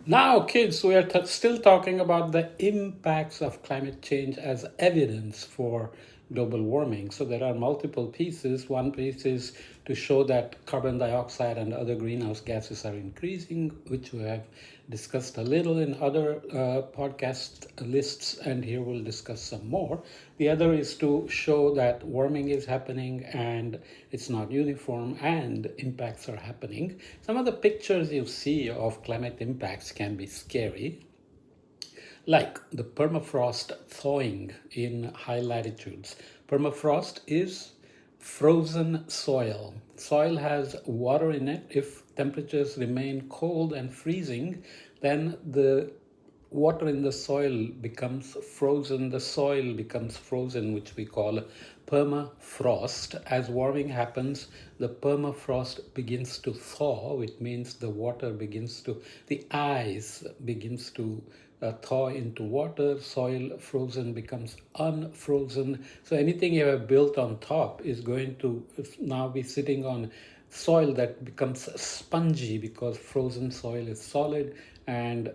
Now, kids, we are still talking about the impacts of climate change as evidence for global warming. So, there are multiple pieces. One piece is to show that carbon dioxide and other greenhouse gases are increasing, which we have discussed a little in other podcast lists, and here we'll discuss some more. The other is to show that warming is happening and it's not uniform and impacts are happening. Some of the pictures you see of climate impacts can be scary, like the permafrost thawing in high latitudes. Permafrost is frozen soil. Soil has water in it. If temperatures remain cold and freezing, then the water in the soil becomes frozen, the soil becomes frozen, which we call permafrost. As warming happens, the permafrost begins to thaw, which means the water begins to, the ice begins to thaw into water, soil frozen becomes unfrozen. So anything you have built on top is going to now be sitting on soil that becomes spongy because frozen soil is solid and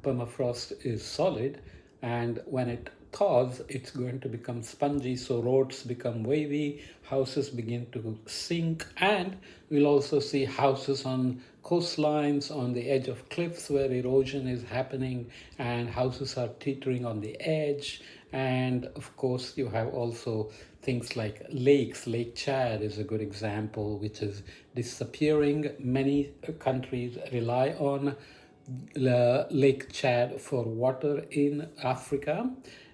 permafrost is solid, and when it thaws it's going to become spongy, so roads become wavy, houses begin to sink, and we'll also see houses on coastlines, on the edge of cliffs where erosion is happening and houses are teetering on the edge. And of course you have also things like lakes. Lake Chad is a good example, which is disappearing. Many countries rely on Lake Chad for water in Africa,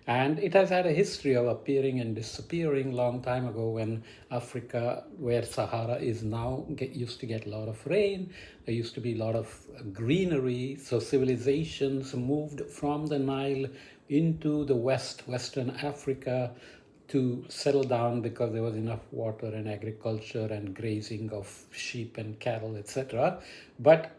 and it has had a history of appearing and disappearing. Long time ago, when Africa, where Sahara is now, used to get a lot of rain, there used to be a lot of greenery, so civilizations moved from the Nile into the Western Africa to settle down because there was enough water and agriculture and grazing of sheep and cattle, etc. But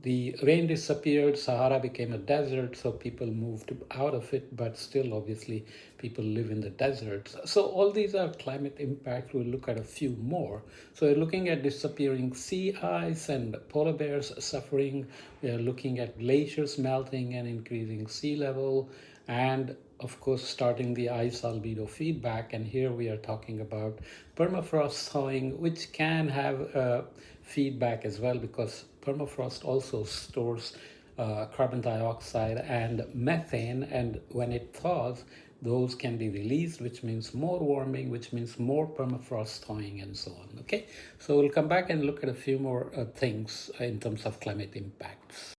the rain disappeared, Sahara became a desert, so people moved out of it, but still, obviously, people live in the deserts. So, all these are climate impacts. We'll look at a few more. So, we're looking at disappearing sea ice and polar bears suffering. We are looking at glaciers melting and increasing sea level, and of course starting the ice albedo feedback. And here we are talking about permafrost thawing, which can have feedback as well, because permafrost also stores carbon dioxide and methane, and when it thaws those can be released, which means more warming, which means more permafrost thawing, and so on. Okay, so we'll come back and look at a few more things in terms of climate impacts.